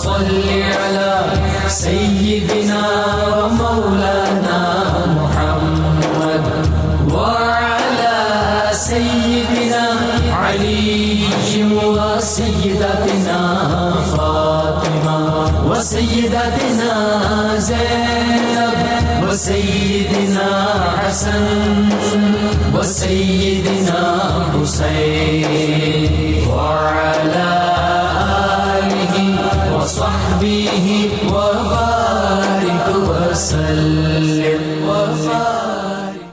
صل على سيدنا ومولانا محمد وعلى سيدنا علي وسيدتنا فاطمة وسيدتنا زينب وسيدنا حسن وسيدنا حسين وعلى آله وصحبه وبارك وسلم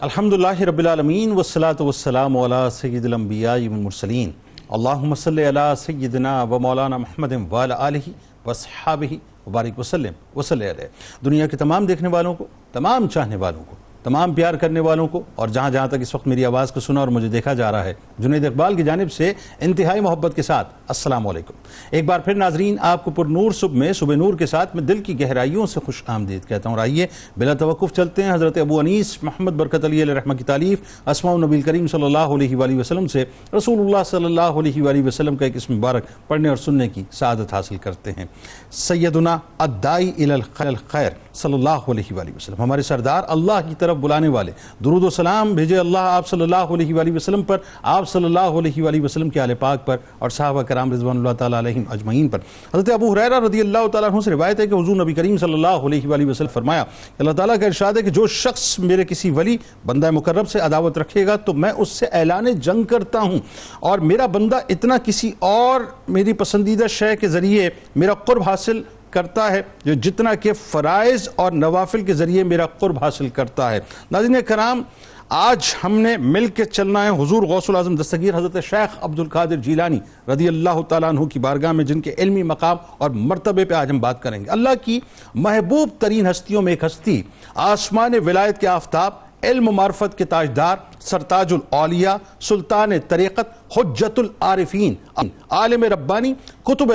الحمدللہ رب العالمین والصلاة والسلام علی سید الانبیاء والمرسلین اللہم صلی علی سیدنا و مولانا محمد وعلی آلہ واصحابہ وبارک وسلم وصلی علیہ۔ دنیا کے تمام دیکھنے والوں کو، تمام چاہنے والوں کو، تمام پیار کرنے والوں کو، اور جہاں جہاں تک اس وقت میری آواز کو سنا اور مجھے دیکھا جا رہا ہے، جنید اقبال کی جانب سے انتہائی محبت کے ساتھ السلام علیکم۔ ایک بار پھر ناظرین آپ کو پر نور صبح میں صبح نور کے ساتھ میں دل کی گہرائیوں سے خوش آمدید کہتا ہوں۔ آئیے بلا توقف چلتے ہیں حضرت ابو انیس محمد برکت علی علیہ رحمہ کی تالیف اسماء النبی کریم صلی اللہ علیہ وآلہ وسلم سے رسول اللہ صلی اللہ علیہ وآلہ وسلم کا ایک اسم مبارک پڑھنے اور سننے کی سعادت حاصل کرتے ہیں۔ سیدنا الدائی الی الخیر صلی اللہ علیہ وآلہ وسلم، ہمارے سردار اللہ کی طرف بلانے والے، درود و سلام بھیجے اللہ آپ صلی اللہ علیہ وآلہ وسلم پر، آپ صلی اللہ علیہ وآلہ وسلم کے آل پاک پر اور صحابہ کرام رضوان اللہ تعالیٰ علیہم اجمعین پر۔ حضرت ابو ہریرہ رضی اللہ تعالیٰ عنہ سے روایت ہے کہ حضور نبی کریم صلی اللہ علیہ وآلہ وسلم فرمایا کہ اللہ تعالیٰ کا ارشاد ہے کہ جو شخص میرے کسی ولی بندہ مقرب سے عداوت رکھے گا تو میں اس سے اعلان جنگ کرتا ہوں، اور میرا بندہ اتنا کسی اور میری پسندیدہ شے کے ذریعے میرا قرب حاصل کرتا ہے جو جتنا کہ فرائض اور نوافل کے ذریعے میرا قرب حاصل کرتا ہے۔ ناظرین کرام، آج ہم نے مل کے چلنا ہے حضور غوث العظم دستگیر حضرت شیخ عبد القادر جیلانی رضی اللہ تعالیٰ عنہ کی بارگاہ میں، جن کے علمی مقام اور مرتبے پہ آج ہم بات کریں گے۔ اللہ کی محبوب ترین ہستیوں میں ایک ہستی، آسمان ولایت کے آفتاب، علم و معرفت کے تاجدار، سرتاج الاولیاء، سلطان طریقت، حجت العارفین، عالم ربانی، قطب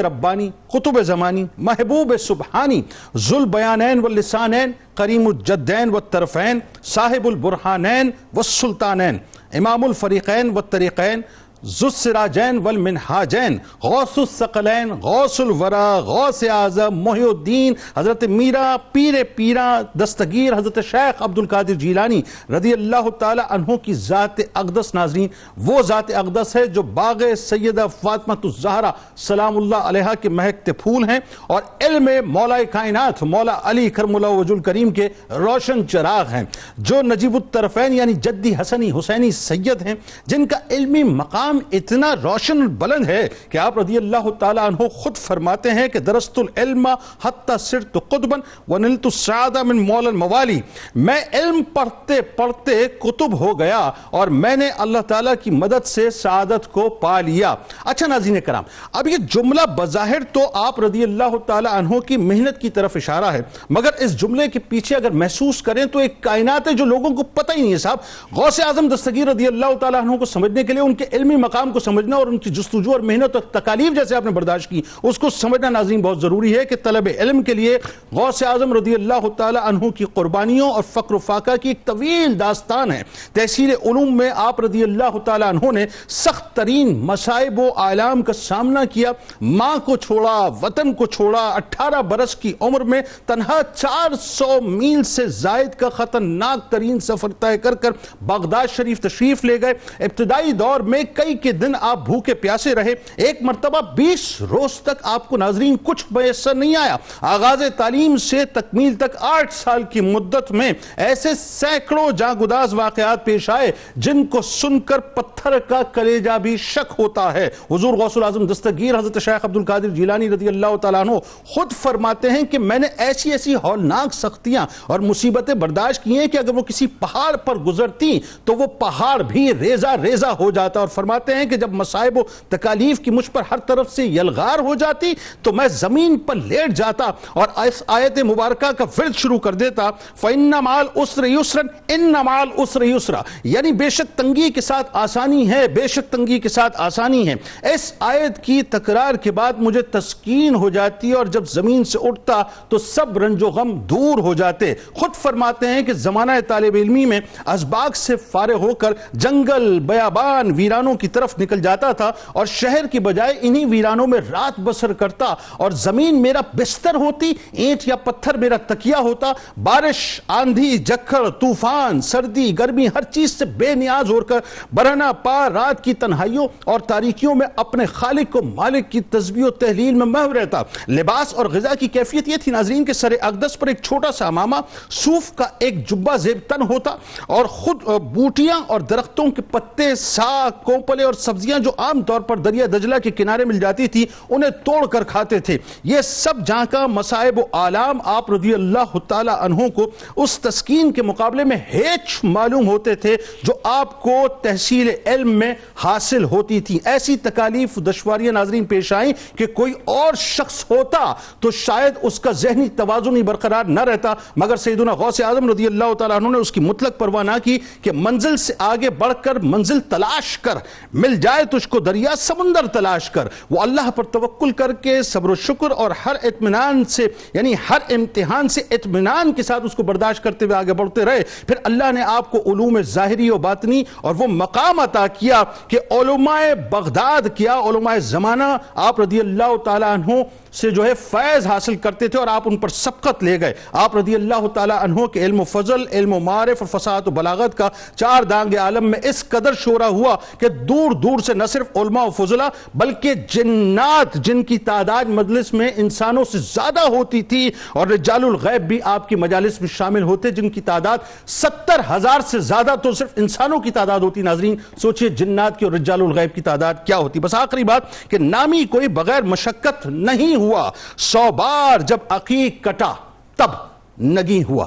زمانی، محبوب سبحانی، ذو البیانین واللسانین، کریم الجدین والطرفین، صاحب البرہانین والسلطانین، امام الفریقین والطریقین، ذو السراجین والمنہاجین، غوث الثقلین، غوث الورا، غوث اعظم، محی الدین حضرت میرا پیر پیرا دستگیر حضرت شیخ عبد القادر جیلانی رضی اللہ تعالی عنہ کی ذات اقدس۔ ناظرین، وہ ذات اقدس ہے جو باغ سیدہ فاطمہ الزہرا سلام اللہ علیہا کے مہکتے پھول ہیں، اور علم مولا کائنات مولا علی کرم اللہ وجہ الکریم کے روشن چراغ ہیں، جو نجیب الطرفین یعنی جدی حسنی حسینی سید ہیں، جن کا علمی مقام اتنا روشن بلند ہے کہ آپ رضی اللہ تعالیٰ عنہ خود فرماتے ہیں کہ درست العلم حتی صرت قطبا ونلت السعادہ من مولا الموالی، میں علم پڑھتے پڑھتے قطب ہو گیا اور میں نے اللہ تعالیٰ کی مدد سے سعادت کو پا لیا۔ اچھا ناظرین کرام، اب یہ جملہ بظاہر تو آپ رضی اللہ تعالیٰ عنہ کی محنت کی طرف اشارہ ہے، مگر اس جملے کے پیچھے اگر محسوس کریں تو ایک کائنات ہے جو لوگوں کو پتہ ہی نہیں ہے۔ صاحب غوث اعظم دستگیر رضی اللہ تعالیٰ عنہ کو سمجھنے کے لیے ان کے علمی مقام کو سمجھنا اور ان کی جستجو اور محنت اور تکالیف جیسے آپ نے برداشت کی اس کو سمجھنا ناظرین بہت ضروری ہے کہ طلب علم کے لیے غوث اعظم رضی اللہ تعالی عنہ کی قربانیوں اور فقر و فاقہ کی ایک طویل داستان ہے۔ تحصیل علوم میں آپ رضی اللہ تعالی عنہ نے سخت ترین مصائب و آلام کا سامنا کیا، ماں کو چھوڑا، وطن کو چھوڑا، 18 برس کی عمر میں تنہا 400 میل سے زائد کا خطرناک ترین سفر طے کر کر بغداد شریف تشریف لے گئے۔ ابتدائی دور میں کئی کے دن آپ بھوکے پیاسے رہے، ایک مرتبہ 20 روز تک آپ کو ناظرین کچھ میسر نہیں آیا۔ آغاز تعلیم سے تکمیل تک 8 سال کی مدت میں ایسے سینکڑوں جاگداز واقعات پیش آئے جن کو سن کر پتھر کا کلیجہ بھی شک ہوتا ہے۔ حضور غوث العظم دستگیر حضرت شیخ عبد القادر جیلانی رضی اللہ تعالیٰ عنہ خود فرماتے ہیں کہ میں نے ایسی ہولناک سختیاں اور مصیبتیں برداشت کی ہیں کہ اگر وہ کسی پہاڑ پر گزرتی تو وہ پہاڑ بھی ریزہ ریزہ ہو جاتا، اور فرماتے ہیں کہ جب مصائب و تکالیف کی مجھ پر ہر طرف سے یلغار ہو جاتی تو میں زمین پر لیٹ جاتا اور اس آیت مبارکہ کا ورد شروع کر دیتا، فَإِنَّ مَعَ الْعُسْرِ يُسْرًا إِنَّ مَعَ الْعُسْرِ يُسْرًا، یعنی بے شک تنگی کے ساتھ آسانی ہے، بے شک تنگی کے ساتھ آسانی ہے۔ اس آیت کی تکرار کے بعد مجھے تسکین ہو جاتی اور جب زمین سے اٹھتا تو سب رنج و غم دور ہو جاتے۔ خود فرماتے ہیں کہ زمانہ طالب علمی میں اسباق سے فارغ ہو کر جنگل بیابان ویرانوں کی کی طرف نکل جاتا تھا اور شہر کی بجائے انہی ویرانوں میں رات بسر کرتا، اور زمین میرا بستر ہوتی، اینٹ یا پتھر میرا تکیہ ہوتا، بارش، آندھی، جکھڑ، طوفان، سردی، گرمی، ہر چیز سے بے نیاز ہو کر برہنہ پا رات کی تنہائیوں اور تاریکیوں میں اپنے خالق و مالک کی تسبیح و تحلیل میں محو رہتا۔ لباس اور غذا کی کیفیت یہ تھی ناظرین کہ سر اقدس پر ایک چھوٹا سا امامہ صوف کا ایک جبہ زیب تن ہوتا، اور خود بوٹیاں اور درختوں کے پتے، ساگ، کونپلے اور سبزیاں جو عام طور پر دریا دجلہ کے کنارے مل جاتی تھی انہیں توڑ کر کھاتے تھے۔ یہ سب جہاں کا مصائب و آلام آپ رضی اللہ تعالی عنہ کو اس تسکین کے مقابلے میں ہیچ معلوم ہوتے تھے جو آپ کو تحصیل علم میں حاصل ہوتی تھی۔ ایسی تکالیف دشواریاں ناظرین پیش آئیں کہ کوئی اور شخص ہوتا تو شاید اس کا ذہنی توازن ہی برقرار نہ رہتا، مگر سیدنا غوث اعظم رضی اللہ تعالیٰ عنہ نے اس کی مطلق پرواہ نہ کی کہ منزل سے آگے بڑھ کر منزل تلاش کر، مل جائے تجھ کو دریا سمندر تلاش کر۔ وہ اللہ پر توکل کر کے صبر و شکر اور ہر اطمینان سے، یعنی ہر امتحان سے اطمینان کے ساتھ اس کو برداشت کرتے ہوئے آگے بڑھتے رہے۔ پھر اللہ نے آپ کو علوم ظاہری و باطنی اور وہ مقام عطا کیا کہ علماء بغداد کیا، علماء زمانہ آپ رضی اللہ تعالیٰ عنہ سے جو ہے فیض حاصل کرتے تھے اور آپ ان پر سبقت لے گئے۔ آپ رضی اللہ تعالیٰ عنہ کے علم و فضل، علم و معارف اور فصاحت و بلاغت کا چار دانگ عالم میں اس قدر شہرہ ہوا کہ دور دور سے نہ صرف علماء و فضلہ بلکہ جنات، جن کی تعداد مجلس میں انسانوں سے زیادہ ہوتی تھی، اور رجال الغیب بھی آپ کی مجالس میں شامل ہوتے جن کی تعداد 70,000 سے زیادہ تو صرف انسانوں کی تعداد ہوتی۔ ناظرین سوچئے جنات کی اور رجال الغیب کی تعداد کیا ہوتی۔ بس آخری بات کہ نامی کوئی بغیر مشقت نہیں ہوا، 100 بار جب عقیق کٹا تب نگیں ہوا۔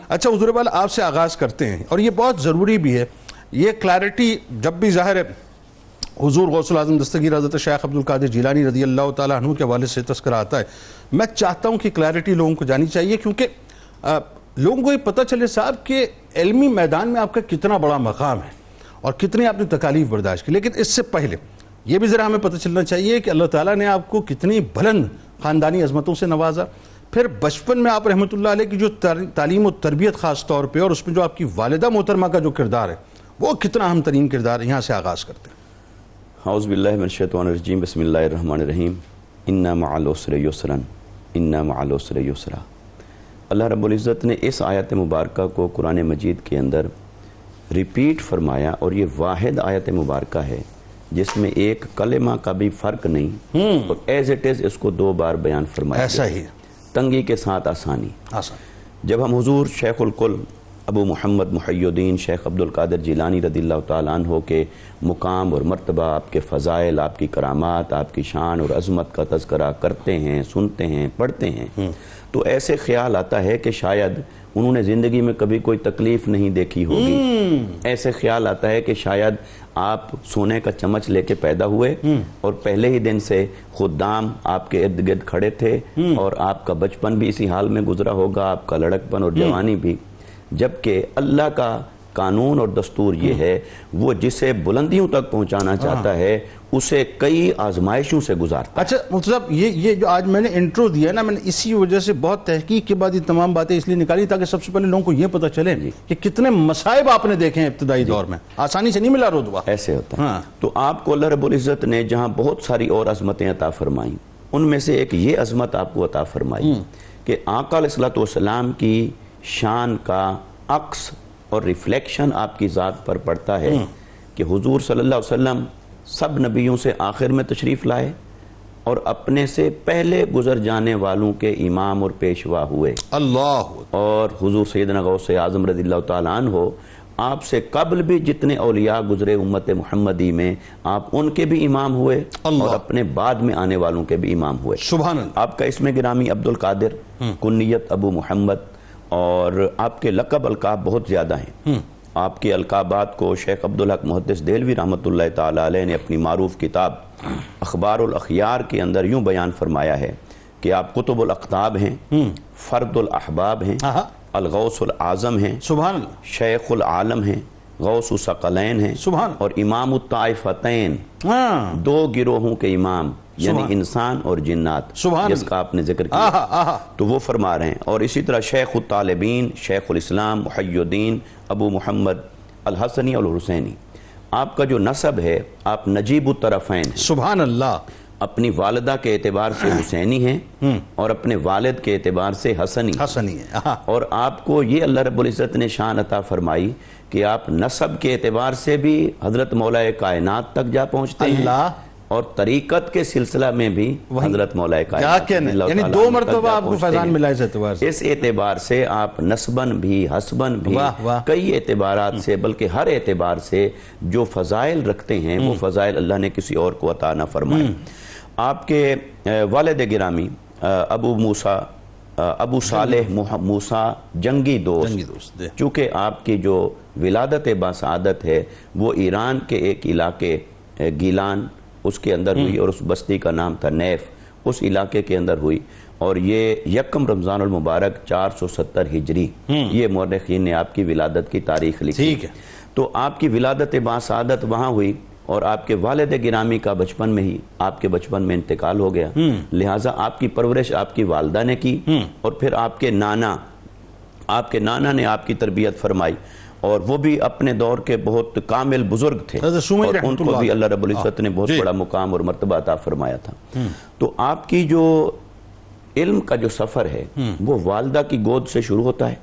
اچھا حضور والا آپ سے آغاز کرتے ہیں، اور یہ بہت ضروری بھی ہے، یہ کلیرٹی جب بھی ظاہر ہے حضور غوث الاعظم دستگیر حضرت شیخ عبدالقادر جیلانی رضی اللہ تعالیٰ عنہ کے حوالے سے تذکرہ آتا ہے، میں چاہتا ہوں کہ کلیرٹی لوگوں کو جانی چاہیے، کیونکہ لوگوں کو یہ پتہ چلے صاحب کہ علمی میدان میں آپ کا کتنا بڑا مقام ہے اور کتنی آپ نے تکالیف برداشت کی۔ لیکن اس سے پہلے یہ بھی ذرا ہمیں پتہ چلنا چاہیے کہ اللہ تعالیٰ نے آپ کو کتنی بلند خاندانی عظمتوں سے نوازا، پھر بچپن میں آپ رحمۃ اللہ علیہ کی جو تعلیم و تربیت خاص طور پہ، اور اس میں جو آپ کی والدہ محترمہ کا جو کردار ہے وہ کتنا اہم ترین کردار ہے، یہاں سے آغاز کرتے ہیں۔ اعوذ باللہ من الشیطان الرجیم، بسم اللہ الرحمن الرحیم، انا مع العسر یسرا انا مع العسر یسرا۔ اللہ رب العزت نے اس آیت مبارکہ کو قرآن مجید کے اندر ریپیٹ فرمایا، اور یہ واحد آیت مبارکہ ہے جس میں ایک کلمہ کا بھی فرق نہیں، اور ایز اٹ از اس کو 2 بار بیان فرمایا، ایسا ہی تنگی کے ساتھ آسانی۔ آسان۔ جب ہم حضور شیخ الکل ابو محمد محی الدین شیخ عبدالقادر جیلانی رضی اللہ تعالیٰ عنہ کے مقام اور مرتبہ، آپ کے فضائل، آپ کی کرامات، آپ کی شان اور عظمت کا تذکرہ کرتے ہیں، سنتے ہیں، پڑھتے ہیں، تو ایسے خیال آتا ہے کہ شاید انہوں نے زندگی میں کبھی کوئی تکلیف نہیں دیکھی ہوگی۔ ایسے خیال آتا ہے کہ شاید آپ سونے کا چمچ لے کے پیدا ہوئے اور پہلے ہی دن سے خدام آپ کے ارد گرد کھڑے تھے، اور آپ کا بچپن بھی اسی حال میں گزرا ہوگا، آپ کا لڑکپن اور جوانی بھی، جبکہ اللہ کا قانون اور دستور یہ ہے وہ جسے بلندیوں تک پہنچانا چاہتا ہے اسے کئی آزمائشوں سے گزارتا ہے۔ اچھا مفتی صاحب، یہ جو آج میں نے انٹرو دیا نا، میں نے اسی وجہ سے بہت تحقیق کے بعد یہ تمام باتیں اس لیے نکالی تاکہ سب سے پہلے لوگوں کو یہ پتہ چلے کہ کتنے مصائب آپ نے دیکھے ہیں ابتدائی دور میں، آسانی سے نہیں ملا رتبہ۔ ایسے ہوتا ہے۔ تو آپ کو اللہ رب العزت نے جہاں بہت ساری اور عظمتیں عطا فرمائیں، ان میں سے ایک یہ عظمت آپ کو عطا فرمائی کہ آقا علیہ الصلوۃ والسلام کی شان کا عکس اور ریفلیکشن آپ کی ذات پر پڑتا ہے کہ حضور صلی اللہ علیہ وسلم سب نبیوں سے آخر میں تشریف لائے اور اپنے سے پہلے گزر جانے والوں کے امام اور پیشوا ہوئے۔ اللہ۔ اور حضور سیدنا غوث اعظم رضی اللہ تعالیٰ عنہ آپ سے قبل بھی جتنے اولیاء گزرے امت محمدی میں، آپ ان کے بھی امام ہوئے اور اپنے بعد میں آنے والوں کے بھی امام ہوئے۔ سبحان اللہ۔ آپ کا اسم گرامی عبدالقادر، کنیت ابو محمد، اور آپ کے لقب القاب بہت زیادہ ہیں۔ آپ کے القابات کو شیخ عبدالحق محدث دہلوی رحمۃ اللہ تعالیٰ علیہ نے اپنی معروف کتاب اخبار الاخیار کے اندر یوں بیان فرمایا ہے کہ آپ قطب الاقطاب ہیں، فرد الاحباب ہیں، الغوث العظم ہیں، سبحان اللہ، شیخ العالم ہیں، غوث ثقلین ہیں، سبحان، اور امام الطائفتین، 2 گروہوں کے امام، یعنی انسان اور جنات، جس کا آپ نے ذکر کیا، تو وہ فرما رہے ہیں۔ اور اسی طرح شیخ الطالبین، شیخ الاسلام محی الدین ابو محمد الحسنی اور الحسینی، آپ کا جو نسب ہے آپ نجیب الطرفین ہیں، سبحان اللہ، اپنی والدہ کے اعتبار سے حسینی ہیں اور اپنے والد کے اعتبار سے حسنی ہے، اور آپ کو یہ اللہ رب العزت نے شان عطا فرمائی کہ آپ نسب کے اعتبار سے بھی حضرت مولا کائنات تک جا پہنچتے ہیں اور طریقت کے سلسلہ میں بھی حضرت مولا کائنات، یعنی 2 مرتبہ آپ کو فیضان ملا اس اعتبار سے، اس اعتبار سے آپ نسباً بھی حسباً بھی کئی اعتبارات سے بلکہ ہر اعتبار سے جو فضائل رکھتے ہیں وہ فضائل اللہ نے کسی اور کو عطا نہ فرمائے۔ آپ کے والد گرامی ابو صالح موسیٰ جنگی دوست، چونکہ آپ کی جو ولادت باسعادت ہے وہ ایران کے ایک علاقے گیلان اس کے اندر ہوئی اور اس بستی کا نام تھا نیف، اس علاقے کے اندر ہوئی، اور یہ 1 رمضان المبارک 470 ہجری یہ مورخین نے آپ کی ولادت کی تاریخ لکھی۔ تو آپ کی ولادت باسعادت وہاں ہوئی اور آپ کے والد گرامی کا بچپن میں ہی آپ کے بچپن میں انتقال ہو گیا، لہٰذا آپ کی پرورش آپ کی والدہ نے کی اور پھر آپ کے نانا نے آپ کی تربیت فرمائی، اور وہ بھی اپنے دور کے بہت کامل بزرگ تھے اور ان کو بھی اللہ رب العزت نے بہت بڑا مقام اور مرتبہ عطا فرمایا تھا۔ تو آپ کی جو علم کا جو سفر ہے وہ والدہ کی گود سے شروع ہوتا ہے،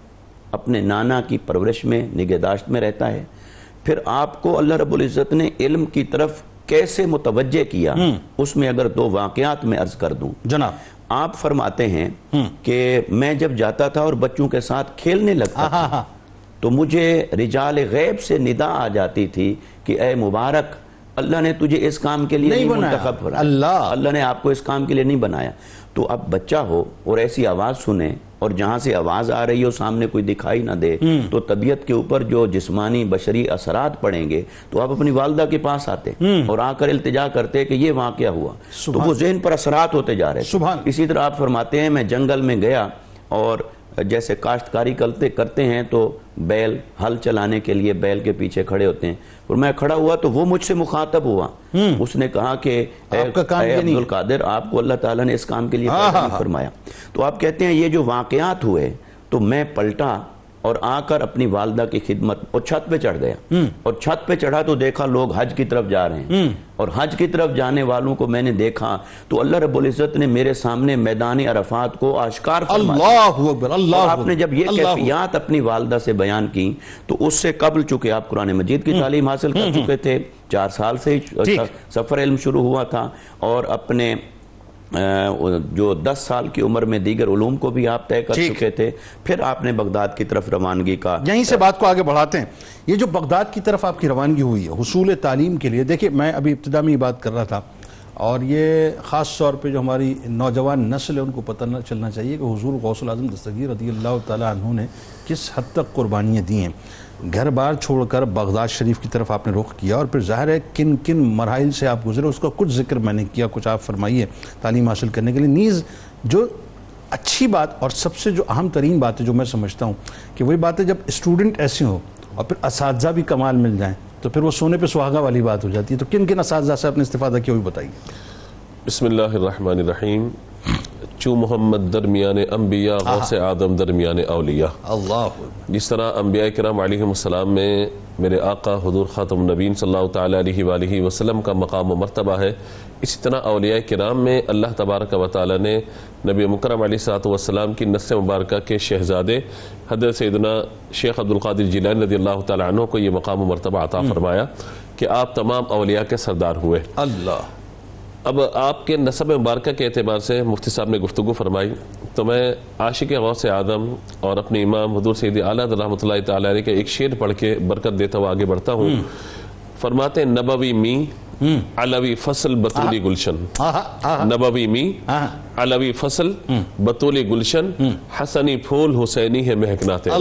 اپنے نانا کی پرورش میں نگہداشت میں رہتا ہے، پھر آپ کو اللہ رب العزت نے علم کی طرف کیسے متوجہ کیا اس میں اگر 2 واقعات میں عرض کر دوں جناب۔ آپ فرماتے ہیں کہ میں جب جاتا تھا اور بچوں کے ساتھ کھیلنے لگتا تھا تو مجھے رجال غیب سے ندا آ جاتی تھی کہ اے مبارک، اللہ نے تجھے اس کام کے لیے نہیں منتخب کرا، اللہ نے آپ کو اس کام کے لیے نہیں بنایا۔ تو اب بچہ ہو اور ایسی آواز سنے اور جہاں سے آواز آ رہی ہو سامنے کوئی دکھائی نہ دے تو طبیعت کے اوپر جو جسمانی بشری اثرات پڑیں گے تو آپ اپنی والدہ کے پاس آتے اور آ کر التجا کرتے کہ یہ واقعہ ہوا، تو وہ ذہن پر اثرات ہوتے جا رہے تھے۔ اسی طرح آپ فرماتے ہیں میں جنگل میں گیا اور جیسے کاشتکاری کرتے ہیں تو بیل ہل چلانے کے لیے بیل کے پیچھے کھڑے ہوتے ہیں، اور میں کھڑا ہوا تو وہ مجھ سے مخاطب ہوا، اس نے کہا کہ اے عبد القادر، آپ کو اللہ تعالیٰ نے اس کام کے لیے نہیں فرمایا۔ تو آپ کہتے ہیں یہ جو واقعات ہوئے تو میں پلٹا اور آ کر اپنی والدہ کی خدمت اور چھت پہ چڑھ گیا، اور چھت پہ چڑھا تو دیکھا لوگ حج کی طرف جا رہے ہیں، اور حج کی طرف جانے والوں کو میں نے دیکھا تو اللہ رب العزت نے میرے سامنے میدان عرفات کو آشکار فرمایا۔ اور آپ نے جب یہ کیفیات اپنی والدہ سے بیان کی تو اس سے قبل چونکہ آپ قرآن مجید کی تعلیم حاصل کر چکے تھے، 4 سال سے سفر علم شروع ہوا تھا، اور اپنے جو 10 سال کی عمر میں دیگر علوم کو بھی آپ طے کر چکے تھے، پھر آپ نے بغداد کی طرف روانگی کا۔ یہیں سے بات کو آگے بڑھاتے ہیں، یہ جو بغداد کی طرف آپ کی روانگی ہوئی ہے حصول تعلیم کے لیے، دیکھیں میں ابھی ابتدا میں یہ بات کر رہا تھا، اور یہ خاص طور پہ جو ہماری نوجوان نسل ہے ان کو پتہ نہ چلنا چاہیے کہ حضور غوث العظم دستگیر رضی اللہ تعالیٰ عنہ نے کس حد تک قربانیاں دی ہیں۔ گھر بار چھوڑ کر بغداد شریف کی طرف آپ نے رخ کیا، اور پھر ظاہر ہے کن کن مراحل سے آپ گزرے اس کا کچھ ذکر میں نے کیا، کچھ آپ فرمائیے تعلیم حاصل کرنے کے لیے۔ نیز جو اچھی بات اور سب سے جو اہم ترین بات ہے جو میں سمجھتا ہوں کہ وہی بات ہے جب اسٹوڈنٹ ایسے ہو اور پھر اساتذہ بھی کمال مل جائیں تو پھر وہ سونے پہ سہاگا والی بات ہو جاتی ہے۔ تو کن کن اساتذہ سے آپ نے استفادہ کیا وہ بتائیے۔ بسم اللہ الرحمن الرحیم۔ چو محمد درمیان انبیاء غوث آدم درمیان اولیاء۔ اللہ جس طرح انبیاء کرام علیہ السلام میں میرے آقا حضور خاتم النبیین صلی اللہ تعالیٰ علیہ وآلہ وسلم کا مقام و مرتبہ ہے، اسی طرح اولیاء کرام میں اللہ تبارک و تعالیٰ نے نبی مکرم علیہ السلام کی نسل مبارکہ کے شہزادے حضرت سیدنا شیخ عبد القادر جیلانی رضی اللہ تعالیٰ عنہ کو یہ مقام و مرتبہ عطا فرمایا کہ آپ تمام اولیاء کے سردار ہوئے۔ اللہ اب آپ کے نسب مبارکہ کے اعتبار سے مفتی صاحب نے گفتگو فرمائی تو میں عاشق غوث آدم اور اپنے امام حضور سید اعلیٰ رحمۃ اللہ تعالیٰ علیہ کے ایک شعر پڑھ کے برکت دیتا ہوا آگے بڑھتا ہوں۔ فرماتے ہیں نبوی می علوی فصل بطولی گلشن، نبوی می علوی فصل بطولی گلشن، حسنی پھول حسینی ہے مہکنا تیرا۔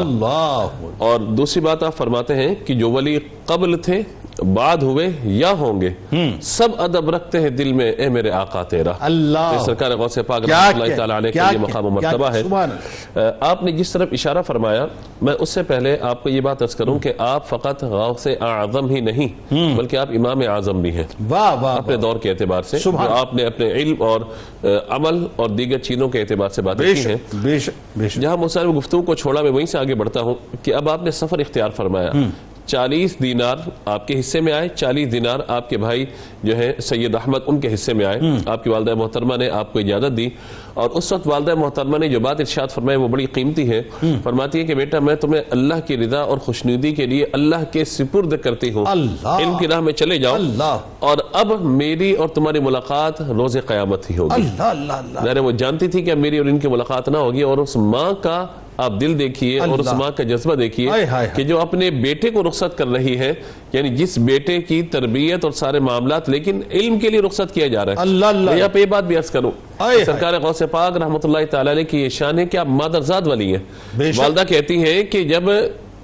اور دوسری بات آپ فرماتے ہیں کہ جو ولی قبل تھے بعد ہوئے یا ہوں گے سب ادب رکھتے ہیں دل میں اے میرے آقا تیرا۔ اللہ سرکار غوث پاک رحمۃ اللہ تعالیٰ علیہ کا یہ مقام و مرتبہ ہے۔ آپ نے جس طرف اشارہ فرمایا میں اس سے پہلے آپ کو یہ بات عرض کروں کہ آپ فقط غوث اعظم ہی نہیں بلکہ آپ امام اعظم بھی ہیں اپنے دور کے اعتبار سے، جو آپ نے اپنے علم اور عمل اور دیگر چیزوں کے اعتبار سے باتیں کی ہیں۔ جہاں مصنف گفتگو کو چھوڑا میں وہیں سے آگے بڑھتا ہوں کہ اب آپ نے سفر اختیار فرمایا 40 دینار آپ کے حصے میں آئے، 40 دینار آپ کے بھائی جو ہیں سید احمد ان کے حصے میں آئے. آپ کی والدہ محترمہ نے آپ کو اجازت دی، اور اس وقت والدہ محترمہ نے جو بات ارشاد فرمائی وہ بڑی قیمتی ہے. فرماتی ہے کہ بیٹا میں تمہیں اللہ کی رضا اور خوشنودی کے لیے اللہ کے سپرد کرتی ہوں، علم کی راہ میں چلے جاؤ، اور اب میری اور تمہاری ملاقات روز قیامت ہی ہوگی. ظاہر وہ جانتی تھی کہ اب میری اور ان کی ملاقات نہ ہوگی، اور اس ماں کا آپ دل دیکھیے اور اس ماں کا جذبہ دیکھیے کہ جو اپنے بیٹے کو رخصت کر رہی ہے، یعنی جس بیٹے کی تربیت اور سارے معاملات لیکن علم کے لیے رخصت کیا جا رہا ہے. میں یہاں پہ یہ بات بھی عرض کروں، سرکار غوث پاک رحمۃ اللہ تعالی علیہ کی یہ شان ہے کہ آپ مادرزاد والی ہیں. والدہ کہتی ہیں کہ جب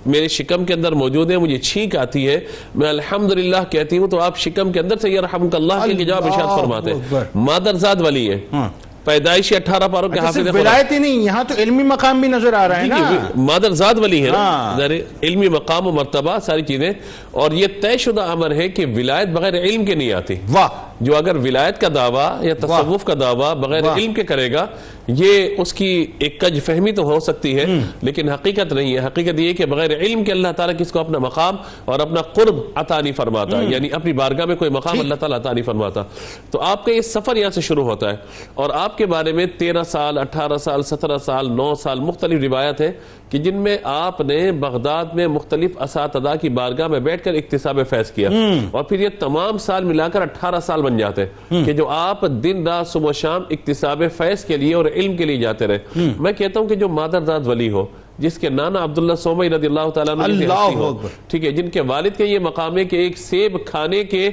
میرے شکم کے اندر موجود ہے، مجھے چھینک آتی ہے، میں الحمدللہ کہتی ہوں، تو آپ شکم کے اندر سے یرحمک اللہ کے جواب ارشاد فرماتے ہیں. مادرزاد والی ہیں، پیدائشی 18 پاروں کے حافظ صرف ولایت ہی نہیں، یہاں تو علمی مقام بھی نظر آ رہا ہے نا. مادرزاد ولی ہے نا، علمی مقام و مرتبہ ساری چیزیں. اور یہ طے شدہ امر ہے کہ ولایت بغیر علم کے نہیں آتی. جو اگر ولایت کا دعویٰ یا تصوف کا دعویٰ بغیر علم کے کرے گا، یہ اس کی ایک کج فہمی تو ہو سکتی ہے لیکن حقیقت نہیں ہے. حقیقت یہ کہ بغیر علم کے اللہ تعالیٰ کس کو اپنا مقام اور اپنا قرب عطا نہیں فرماتا، یعنی اپنی بارگاہ میں کوئی مقام اللہ تعالیٰ عطا نہیں فرماتا. تو آپ کا یہ سفر یہاں سے شروع ہوتا ہے، اور آپ کے بارے میں 13 سال 18 سال 17 سال 9 سال مختلف روایت ہے کہ جن میں آپ نے بغداد میں مختلف اساتذہ کی بارگاہ میں بیٹھ کر اکتساب فیض کیا، اور پھر یہ تمام سال ملا کر 18 سال بن جاتے ہیں کہ جو آپ دن رات صبح و شام اکتساب فیض کے لیے اور علم کے لیے جاتے رہے. میں کہتا ہوں کہ جو مادرزاد ولی ہو، جس کے نانا عبداللہ سومی رضی اللہ تعالیٰ عنہ، ٹھیک ہے، جن کے والد کے یہ مقام ہے کہ ایک سیب کھانے کے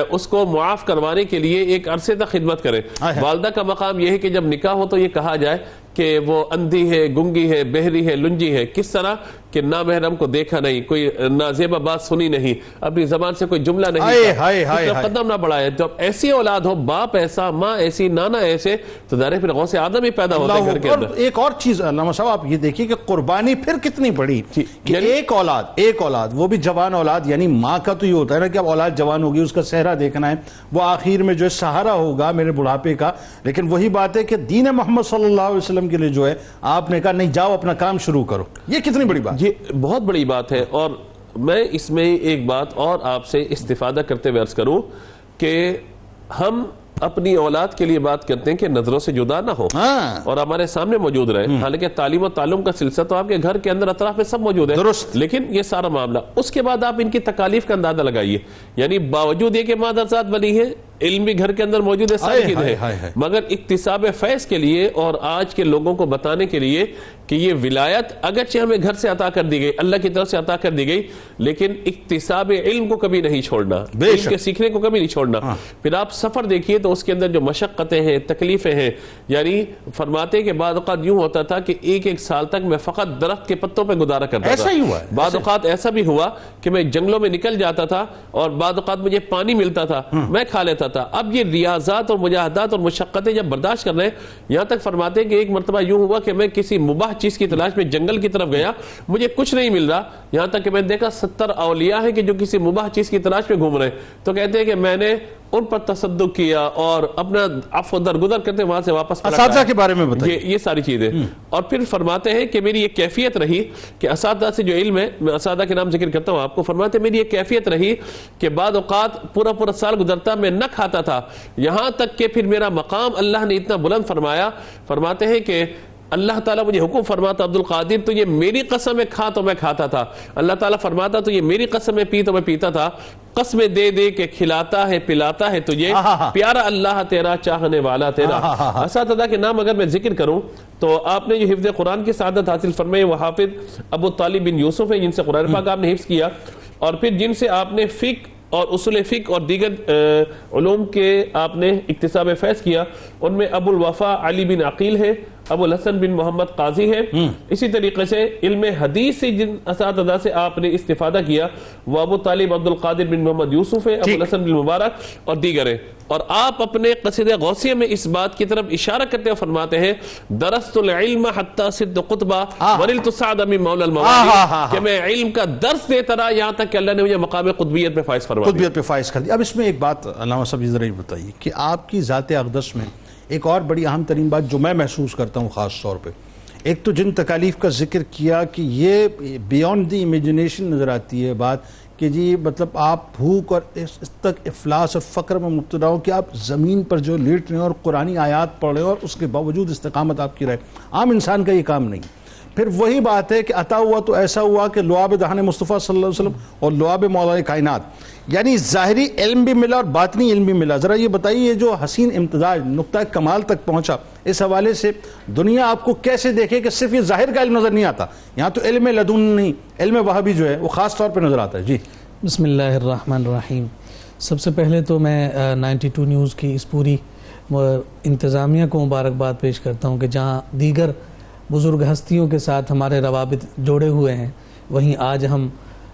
اس کو معاف کروانے کے لیے ایک عرصے تک خدمت کریں. والدہ کا مقام یہ ہے کہ جب نکاح ہو تو یہ کہا جائے کہ وہ اندھی ہے، گنگی ہے، بہری ہے، لنجی ہے. کس طرح کہ نامحرم کو دیکھا نہیں، کوئی نازیبہ بات سنی نہیں، اپنی زبان سے کوئی جملہ نہیں، قدم نہ بڑھائے. جب ایسی اولاد ہو، باپ ایسا، ماں ایسی، نانا ایسے، تو ظاہر پھر غوث آدم ہی پیدا ہوتا ہے گھر کے اندر. ایک اور چیز علامہ صاحب آپ یہ دیکھیے کہ قربانی پھر کتنی بڑی کہ ایک اولاد وہ بھی جوان اولاد، یعنی ماں کا تو یہ ہوتا ہے نا کہ اب اولاد جوان ہوگی، اس کا صحرا دیکھنا ہے، وہ آخر میں جو ہے سہارا ہوگا میرے بڑھاپے کا. لیکن وہی بات ہے کہ دین محمد صلی اللہ علیہ وسلم کے لیے جو ہے آپ نے کہا نہیں، جاؤ اپنا کام شروع کرو. یہ کتنی بڑی بات، یہ بہت بڑی بات ہے. اور میں اس میں ایک بات اور آپ سے استفادہ کرتے ہوئے عرض کروں کہ ہم اپنی اولاد کے لیے بات کرتے ہیں کہ نظروں سے جدا نہ ہو اور ہمارے سامنے موجود رہے. حالانکہ تعلیم و تعلم کا سلسلہ تو آپ کے گھر کے اندر اطراف میں سب موجود ہے، درست، لیکن یہ سارا معاملہ اس کے بعد آپ ان کی تکالیف کا اندازہ لگائیے. یعنی باوجود یہ کہ مادرزاد ولی ہے، علم بھی گھر کے اندر موجود ہے، ساری چیزیں ہیں، مگر اکتساب فیض کے لیے اور آج کے لوگوں کو بتانے کے لیے کہ یہ ولایت اگرچہ ہمیں گھر سے عطا کر دی گئی، اللہ کی طرف سے عطا کر دی گئی، لیکن اکتساب علم کو کبھی نہیں چھوڑنا، علم کے سیکھنے کو کبھی نہیں چھوڑنا. پھر آپ سفر دیکھیے تو اس کے اندر جو مشقتیں ہیں، تکلیفیں ہیں، یعنی فرماتے ہیں کہ بعض اوقات یوں ہوتا تھا کہ ایک سال تک میں فقط درخت کے پتوں پہ گزارا کرتا تھا. ایسا ہی ہوا ہے. بعض اوقات ایسا بھی ہوا کہ میں جنگلوں میں نکل جاتا تھا اور بعض اوقات مجھے پانی ملتا تھا، میں کھا لیتا تھا. اب یہ ریاضات اور مجاہدات اور مشقتیں جب برداشت کر رہے ہیں، یہاں تک فرماتے ہیں کہ ایک مرتبہ یوں ہوا کہ میں کسی مباح چیز کی تلاش میں جنگل کی طرف گیا، مجھے کچھ نہیں مل رہا، یہاں تک کہ میں نے دیکھا 70 اولیاء ہیں کہ جو کسی مباح چیز کی تلاش میں گھوم رہے ہیں. تو کہتے ہیں کہ میں نے ان پر تصدق کیا اور اپنا عفو درگزر کرتے وہاں سے واپس اساتذہ کے بارے میں بتائیے. یہ ساری چیزیں. اور پھر فرماتے ہیں کہ میری یہ کیفیت رہی کہ اساتذہ سے جو علم ہے، میں اساتذہ کے نام ذکر کرتا ہوں آپ کو، فرماتے ہیں میری یہ کیفیت رہی کہ بعض اوقات پورا سال گزرتا میں نہ کھاتا تھا، یہاں تک کہ پھر میرا مقام اللہ نے اتنا بلند فرمایا. فرماتے ہیں کہ اللہ تعالیٰ مجھے حکم فرماتا عبد القادر تو یہ میری قسم ہے کھا تو میں کھاتا تھا، اللہ تعالیٰ فرماتا تو یہ میری قسم ہے پی تو میں پیتا تھا. قسمیں دے دے کے کھلاتا ہے پلاتا ہے تجھے، پیارا اللہ تیرا چاہنے والا تیرا. اساتذہ کے نام اگر میں ذکر کروں تو آپ نے جو حفظ قرآن کی سعادت حاصل فرمائی وہ حافظ ابو طالب بن یوسف ہے، جن سے قرآن پاک آپ نے حفظ کیا، اور پھر جن سے آپ نے فقہ اور اصول فقہ اور دیگر علوم کے آپ نے اکتساب فیض کیا. ان میں ابو الوفا علی بن عقیل ہے، ابو الحسن بن محمد قاضی ہے. اسی طریقے سے علم حدیث سے جن اساتذہ سے آپ نے استفادہ کیا وہ ابو طالب عبد القادر بن محمد یوسف ہے، ابو الحسن بن مبارک اور دیگر ہیں. اور آپ اپنے قصیدہ غوثیہ میں اس بات کی طرف اشارہ کرتے ہوئے فرماتے ہیں درست العلم حتی صد قطبہ ونلت سعد من مولا الموالی، کہ میں علم کا درس دیتا رہا یہاں تک کہ اللہ نے مجھے مقام قطبیت پہ فائز فرما دیا. قطبیت پہ فائز کر دیا. اب اس میں ایک بات علامہ صاحب ذرا یہ بتائیے کہ آپ کی ذات اقدس میں ایک اور بڑی اہم ترین بات جو میں محسوس کرتا ہوں خاص طور پہ، ایک تو جن تکالیف کا ذکر کیا کہ یہ بیونڈ دی امیجنیشن نظر آتی ہے بات کہ جی مطلب آپ بھوک اور اس تک افلاس اور فقر میں مبتلا ہو کہ آپ زمین پر جو لیٹ رہے ہیں اور قرآنی آیات پڑھ رہے ہیں اور اس کے باوجود استقامت آپ کی رہے. عام انسان کا یہ کام نہیں. پھر وہی بات ہے کہ عطا ہوا تو ایسا ہوا کہ لعاب دہان مصطفیٰ صلی اللہ علیہ وسلم اور لعاب مولا کائنات، یعنی ظاہری علم بھی ملا اور باطنی علم بھی ملا. ذرا یہ بتائیے جو حسین امتزاج نقطہ کمال تک پہنچا، اس حوالے سے دنیا آپ کو کیسے دیکھے کہ صرف یہ ظاہر کا علم نظر نہیں آتا، یہاں تو علم لدن نہیں، علم وہابی جو ہے وہ خاص طور پہ نظر آتا ہے. جی بسم اللہ الرحمن الرحیم. سب سے پہلے تو میں 92 نیوز کی اس پوری انتظامیہ کو مبارکباد پیش کرتا ہوں کہ جہاں دیگر بزرگ ہستیوں کے ساتھ ہمارے روابط جوڑے ہوئے ہیں، وہیں آج ہم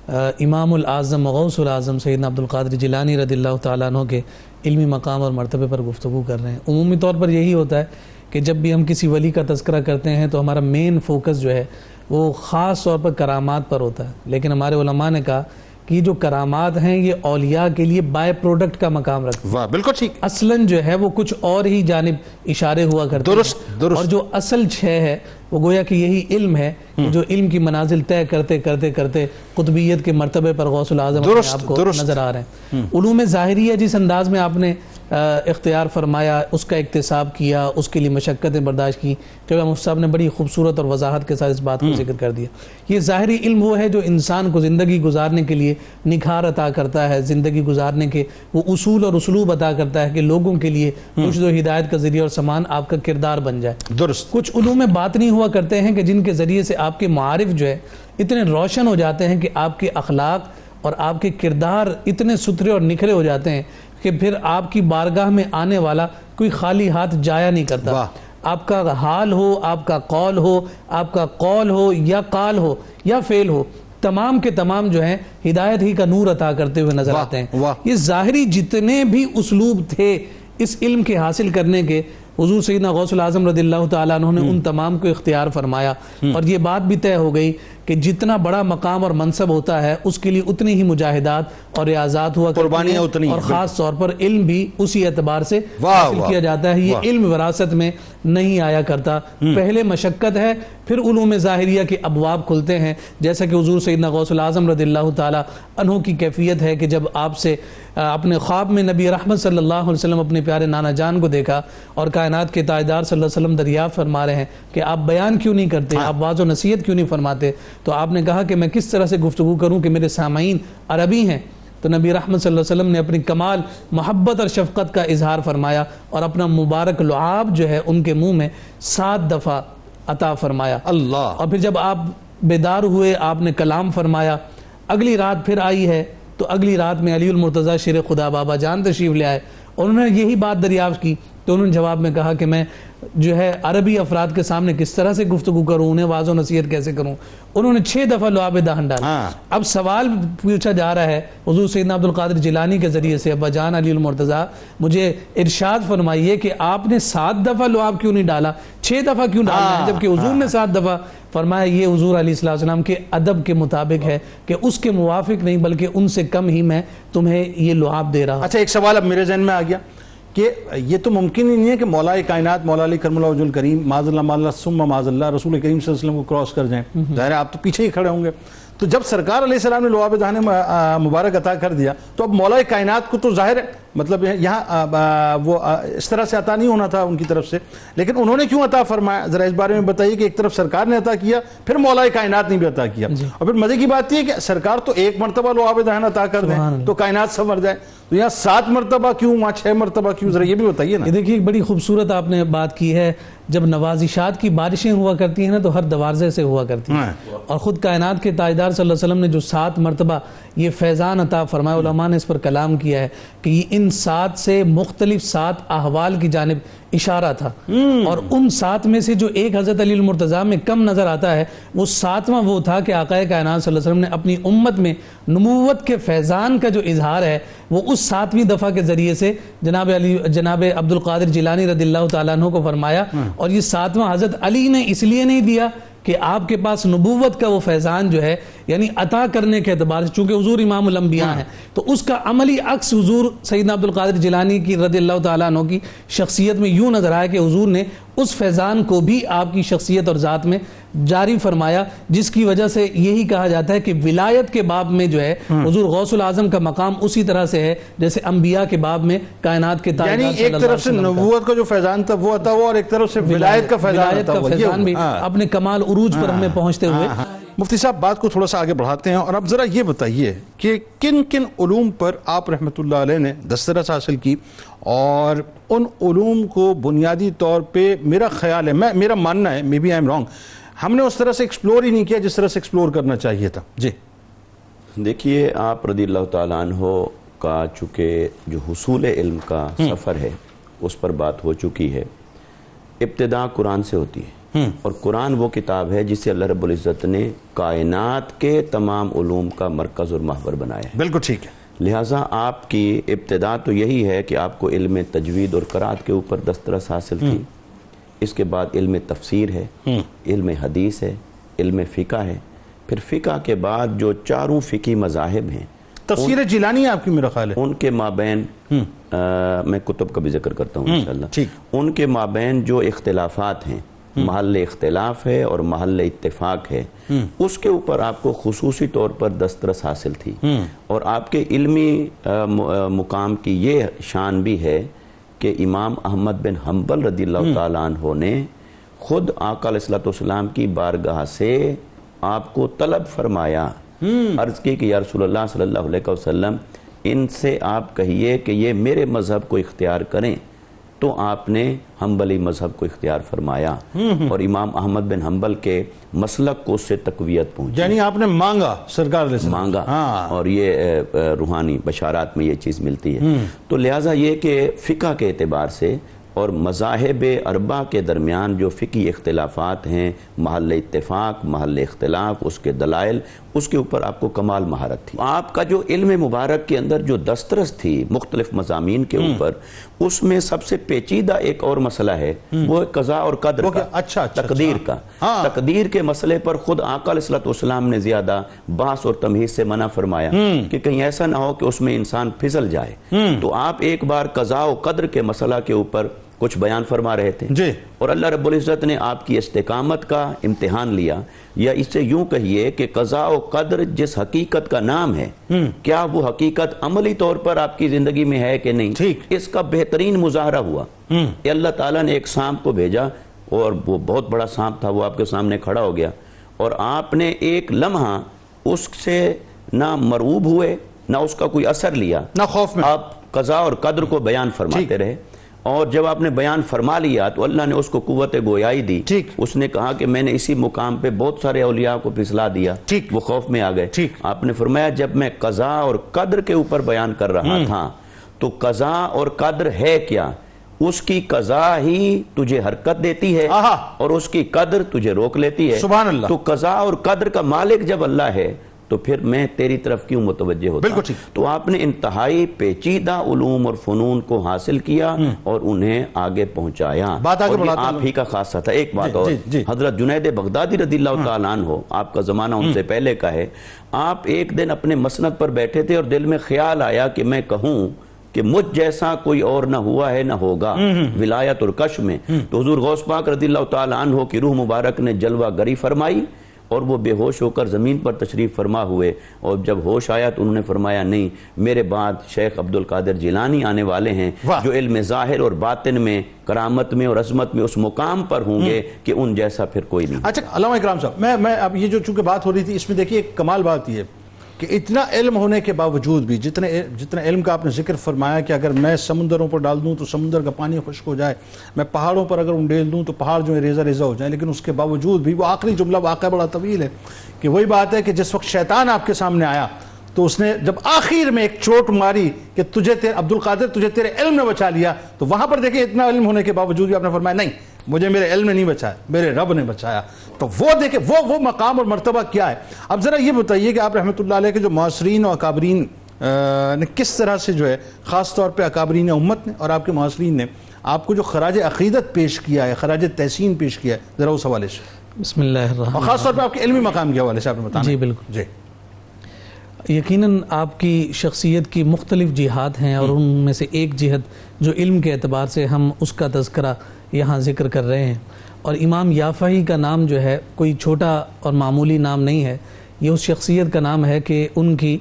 امام الاعظم غوث العظم سیدنا عبدالقادر جیلانی رضی اللہ تعالیٰ عنہ کے علمی مقام اور مرتبے پر گفتگو کر رہے ہیں. عمومی طور پر یہی ہوتا ہے کہ جب بھی ہم کسی ولی کا تذکرہ کرتے ہیں تو ہمارا مین فوکس جو ہے وہ خاص طور پر کرامات پر ہوتا ہے، لیکن ہمارے علماء نے کہا کہ جو کرامات ہیں یہ اولیاء کے لیے بائی پروڈکٹ کا مقام رکھتے ہیں. واہ بالکل ٹھیک. اصلاً جو ہے وہ کچھ اور ہی جانب اشارے ہوا کرتے ہیں. درست. اور جو اصل ہے وہ گویا کہ یہی علم ہے جو علم کی منازل طے کرتے کرتے کرتے قطبیت کے مرتبے پر غوث العظم اپنے آپ کو نظر آ رہے ہیں. علوم ظاہریہ جس انداز میں آپ نے اختیار فرمایا، اس کا اکتساب کیا، اس کے لیے مشقتیں برداشت کی، کہ مفتی صاحب نے بڑی خوبصورت اور وضاحت کے ساتھ اس بات کو ذکر کر دیا. یہ ظاہری علم وہ ہے جو انسان کو زندگی گزارنے کے لیے نکھار عطا کرتا ہے، زندگی گزارنے کے وہ اصول اور اسلوب عطا کرتا ہے کہ لوگوں کے لیے رشد و ہدایت کا ذریعہ اور سامان آپ کا کردار بن جائے. درست. کچھ علوم باطنی ہوا کرتے ہیں کہ جن کے ذریعے سے آپ کے معارف جو ہے اتنے روشن ہو جاتے ہیں کہ آپ کے اخلاق اور آپ کے کردار اتنے ستھرے اور نکھرے ہو جاتے ہیں کہ پھر آپ کی بارگاہ میں آنے والا کوئی خالی ہاتھ جایا نہیں کرتا. آپ کا حال ہو، آپ کا قول ہو، آپ کا قول ہو یا قال ہو یا فعل ہو، تمام کے تمام جو ہیں ہدایت ہی کا نور عطا کرتے ہوئے نظر آتے ہیں. یہ ظاہری جتنے بھی اسلوب تھے اس علم کے حاصل کرنے کے، حضور سیدنا غوث العظم رضی اللہ تعالیٰ عنہ نے ان تمام کو اختیار فرمایا. اور یہ بات بھی طے ہو گئی کہ جتنا بڑا مقام اور منصب ہوتا ہے اس کے لیے اتنی ہی مجاہدات اور ریاضات ہوا کرتی ہیں، اور خاص طور پر علم بھی اسی اعتبار سے حاصل کیا جاتا ہے. یہ علم وراثت میں نہیں آیا کرتا، پہلے مشقت ہے پھر علوم ظاہریہ کے ابواب کھلتے ہیں. جیسا کہ حضور سیدنا غوث العظم رضی اللہ تعالیٰ عنہ کی کیفیت ہے کہ جب آپ سے اپنے خواب میں نبی رحمت صلی اللہ علیہ وسلم اپنے پیارے نانا جان کو دیکھا اور کائنات کے تاجدار صلی اللہ علیہ وسلم دریافت فرما رہے ہیں کہ آپ بیان کیوں نہیں کرتے، آپ واعظ و نصیحت کیوں نہیں فرماتے، تو آپ نے کہا کہ میں کس طرح سے گفتگو کروں کہ میرے سامعین عربی ہیں. تو نبی رحمت صلی اللہ علیہ وسلم نے اپنی کمال محبت اور شفقت کا اظہار فرمایا اور اپنا مبارک لعاب جو ہے ان کے منہ میں 7 دفعہ عطا فرمایا. اللہ. اور پھر جب آپ بیدار ہوئے آپ نے کلام فرمایا. اگلی رات پھر آئی ہے تو اگلی رات میں علی المرتضیٰ شیر خدا بابا جان تشریف لے آئے اور انہوں نے یہی بات دریافت کی. تو انہوں نے جواب میں کہا کہ میں جو ہے عربی افراد کے سامنے کس طرح سے گفتگو کروں، انہیں واعظ و نصیحت کیسے کروں. انہوں نے 6 دفعہ لعاب دہن ڈالا. اب سوال پوچھا جا رہا ہے حضور سیدنا عبدالقادر جیلانی کے ذریعے سے، ابا جان علی المرتضیٰ مجھے ارشاد فرمائیے کہ آپ نے 7 دفعہ لعاب کیوں نہیں ڈالا، 6 دفعہ کیوں ڈالنا ہے، جبکہ حضور نے 7 دفعہ فرمایا. یہ حضور علیہ السلام کے ادب کے مطابق ہے کہ اس کے موافق نہیں بلکہ ان سے کم ہی میں تمہیں یہ لعاب دے رہا. اچھا ایک سوال اب میرے ذہن میں آ گیا کہ یہ تو ممکن ہی نہیں ہے کہ مولا کائنات مولا علی کرم اللہ وجہ الکریم معاذ اللہ ثم معاذ اللہ رسول کریم صلی اللہ علیہ وسلم کو کراس کر جائیں. ظاہر ہے آپ تو پیچھے ہی کھڑے ہوں گے. تو جب سرکار علیہ السلام نے لعاب دہن مبارک عطا کر دیا تو اب مولا کائنات کو تو ظاہر ہے مطلب یہاں وہ اس طرح سے عطا نہیں ہونا تھا ان کی طرف سے، لیکن انہوں نے کیوں عطا فرمایا؟ ذرا اس بارے میں بتائیے کہ ایک طرف سرکار نے عطا کیا پھر مولا کائنات نے بھی عطا کیا. اور پھر مزے کی بات یہ ہے کہ سرکار تو ایک مرتبہ لعاب دہن عطا کر دیں تو کائنات سنور جائے، تو یہاں 7 مرتبہ کیوں، وہاں 6 مرتبہ کیوں؟ ذرا یہ بھی بتائیے نا. یہ دیکھیے بڑی خوبصورت آپ نے بات کی ہے. جب نوازشات کی بارشیں ہوا کرتی ہیں نا تو ہر دروازے سے ہوا کرتی ہیں، اور خود کائنات کے تاجدار صلی اللہ علیہ وسلم نے جو 7 مرتبہ یہ فیضان عطا فرمایا، علماء نے اس پر کلام کیا ہے کہ یہ ان 7 سے مختلف 7 احوال کی جانب اشارہ تھا. اور ان 7 میں سے جو ایک حضرت علی المرتضیٰ میں کم نظر آتا ہے وہ 7واں وہ تھا کہ آقا کائنات صلی اللہ علیہ وسلم نے اپنی امت میں نبوت کے فیضان کا جو اظہار ہے وہ اس 7ویں دفعہ کے ذریعے سے جناب عبدالقادر جیلانی رضی اللہ تعالیٰ عنہ کو فرمایا. اور یہ 7واں حضرت علی نے اس لیے نہیں دیا کہ آپ کے پاس نبوت کا وہ فیضان جو ہے یعنی عطا کرنے کے اعتبار سے، چونکہ حضور امام الانبیاء ہیں تو اس کا عملی عکس حضور سیدنا عبدالقادر جیلانی کی رضی اللہ تعالیٰ عنہ کی شخصیت میں یوں نظر آیا کہ حضور نے اس فیضان کو بھی آپ کی شخصیت اور ذات میں جاری فرمایا، جس کی وجہ سے یہی کہا جاتا ہے کہ ولایت کے باب میں جو ہے حضور غوث العظم کا مقام اسی طرح سے ہے جیسے انبیاء کے باب میں کائنات کے تاجدار یعنی ایک طرف سے نبوت کا جو فیضان تھا وہ عطا ہوا اور ایک طرف سے ولایت کا فیضان بھی اپنے کمال عروج پر ہمیں پہنچتے ہوئے۔ مفتی صاحب بات کو تھوڑا سا آگے بڑھاتے ہیں اور اب ذرا یہ بتائیے کہ کن کن علوم پر آپ رحمۃ اللہ علیہ نے دسترس حاصل کی، اور ان علوم کو بنیادی طور پہ میرا خیال ہے، میرا ماننا ہے، maybe I am wrong, ہم نے اس طرح سے ایکسپلور ہی نہیں کیا جس طرح سے ایکسپلور کرنا چاہیے تھا۔ جی دیکھیے، آپ رضی اللہ تعالیٰ عنہ کا چونکہ جو حصول علم کا سفر ہے اس پر بات ہو چکی ہے، ابتدا قرآن سے ہوتی ہے، اور قرآن وہ کتاب ہے جسے اللہ رب العزت نے کائنات کے تمام علوم کا مرکز اور محور بنایا ہے۔ بالکل ٹھیک ہے۔ لہٰذا آپ کی ابتدا تو یہی ہے کہ آپ کو علم تجوید اور قرآت کے اوپر دسترس حاصل تھی، اس کے بعد علم تفسیر ہے، علم حدیث ہے، علم فقہ ہے، پھر فقہ کے بعد جو چاروں فقہی مذاہب ہیں، تفسیر جیلانی ہے آپ کی میرا خیال ہے، ان کے مابین میں کتب کا بھی ذکر کرتا ہوں انشاءاللہ، ٹھیک، ان کے مابین جو اختلافات ہیں، محل اختلاف ہے اور محل اتفاق ہے، اس کے اوپر آپ کو خصوصی طور پر دسترس حاصل تھی، اور آپ کے علمی مقام کی یہ شان بھی ہے کہ امام احمد بن حنبل رضی اللہ تعالیٰ عنہ نے خود آقا علیہ السلام کی بارگاہ سے آپ کو طلب فرمایا، عرض کی کہ یا رسول اللہ صلی اللہ علیہ وسلم، ان سے آپ کہیے کہ یہ میرے مذہب کو اختیار کریں، تو آپ نے حنبلی مذہب کو اختیار فرمایا، اور امام احمد بن حنبل کے مسلک کو اس سے تقویت پہنچی، یعنی آپ نے مانگا سرکار علیہ السلام، مانگا، اور یہ روحانی بشارات میں یہ چیز ملتی ہے۔ تو لہٰذا یہ کہ فقہ کے اعتبار سے اور مذاہب اربعہ کے درمیان جو فقہی اختلافات ہیں، محل اتفاق، محل اختلاف، اس کے دلائل، اس کے اوپر آپ کو کمال مہارت تھی۔ آپ کا جو علم مبارک کے اندر جو دسترس تھی مختلف مضامین کے اوپر، اس میں سب سے پیچیدہ ایک اور مسئلہ ہے، وہ قضاء اور قدر کا، تقدیر کا۔ تقدیر کے مسئلے پر خود آقا علیہ السلام نے زیادہ بحث اور تمہید سے منع فرمایا کہ کہیں ایسا نہ ہو کہ اس میں انسان پھسل جائے۔ تو آپ ایک بار قضاء و قدر کے مسئلہ کے اوپر کچھ بیان فرما رہے تھے، اور اللہ رب العزت نے آپ کی استقامت کا امتحان لیا، یا اس سے یوں کہیے کہ قضاء و قدر جس حقیقت کا نام ہے، کیا وہ حقیقت عملی طور پر آپ کی زندگی میں ہے کہ نہیں، اس کا بہترین مظاہرہ ہوا کہ اللہ تعالیٰ نے ایک سانپ کو بھیجا، اور وہ بہت بڑا سانپ تھا، وہ آپ کے سامنے کھڑا ہو گیا، اور آپ نے ایک لمحہ اس سے نہ مرعوب ہوئے، نہ اس کا کوئی اثر لیا، نہ خوف میں، آپ قضاء اور قدر کو بیان فرماتے رہے، اور جب آپ نے بیان فرما لیا تو اللہ نے اس کو قوت گویائی دی۔ اس نے کہا کہ میں نے اسی مقام پہ بہت سارے اولیاء کو پھسلا دیا، وہ خوف میں آ گئے۔ آپ نے فرمایا جب میں قضاء اور قدر کے اوپر بیان کر رہا تھا تو قضاء اور قدر ہے کیا؟ اس کی قضاء ہی تجھے حرکت دیتی ہے اور اس کی قدر تجھے روک لیتی ہے۔ سبحان اللہ۔ تو قضاء اور قدر کا مالک جب اللہ ہے تو پھر میں تیری طرف کیوں متوجہ ہوتا؟ بالکل ٹھیک۔ تو آپ نے انتہائی پیچیدہ علوم اور فنون کو حاصل کیا اور انہیں آگے پہنچایا، اور یہ آپ ہی کا خاصہ تھا۔ ایک بات اور، حضرت جنید بغدادی رضی اللہ تعالیٰ عنہ، آپ کا زمانہ ان سے پہلے کا ہے، آپ ایک دن اپنے مسند پر بیٹھے تھے اور دل میں خیال آیا کہ میں کہوں کہ مجھ جیسا کوئی اور نہ ہوا ہے نہ ہوگا ولایت اور کشف میں، تو حضور غوث پاک رضی اللہ تعالیٰ عنہ کی روح مبارک نے جلوہ گری فرمائی، اور وہ بے ہوش ہو کر زمین پر تشریف فرما ہوئے، اور جب ہوش آیا تو انہوں نے فرمایا نہیں، میرے بعد شیخ عبد القادر جیلانی آنے والے ہیں جو علم ظاہر اور باطن میں، کرامت میں اور عظمت میں اس مقام پر ہوں گے کہ ان جیسا پھر کوئی نہیں۔ اچھا علامہ اکرام صاحب، میں اب یہ جو چونکہ بات ہو رہی تھی، اس میں دیکھیے ایک کمال بات یہ کہ اتنا علم ہونے کے باوجود بھی، جتنا علم کا آپ نے ذکر فرمایا کہ اگر میں سمندروں پر ڈال دوں تو سمندر کا پانی خشک ہو جائے، میں پہاڑوں پر اگر انڈیل دوں تو پہاڑ جو ہے ریزہ ریزہ ہو جائیں، لیکن اس کے باوجود بھی وہ آخری جملہ واقعہ بڑا طویل ہے کہ وہی بات ہے کہ جس وقت شیطان آپ کے سامنے آیا تو اس نے جب آخر میں ایک چوٹ ماری کہ عبد القادر تجھے تیرے علم نے بچا لیا، تو وہاں پر دیکھیں اتنا علم ہونے کے باوجود بھی آپ نے فرمایا نہیں، مجھے میرے علم نے نہیں بچایا، میرے رب نے بچایا۔ تو وہ دیکھیں وہ مقام اور مرتبہ کیا ہے۔ اب ذرا یہ بتائیے کہ آپ رحمۃ اللہ علیہ کے جو معاصرین و اکابرین نے کس طرح سے جو ہے، خاص طور پہ اکابرین امت نے اور آپ کے معاصرین نے آپ کو جو خراج عقیدت پیش کیا ہے، خراج تحسین پیش کیا ہے، ذرا اس حوالے سے، بسم اللہ الرحمن، اور خاص طور پہ آپ کے علمی مقام کے حوالے سے آپ نے بتانا۔ جی بالکل، جی یقیناً آپ کی شخصیت کی مختلف جہات ہیں، اور ان میں سے ایک جہت جو علم کے اعتبار سے ہم اس کا تذکرہ یہاں ذکر کر رہے ہیں. اور امام یافعی کا نام جو ہے کوئی چھوٹا اور معمولی نام نہیں ہے. یہ اس شخصیت کا نام ہے کہ ان کی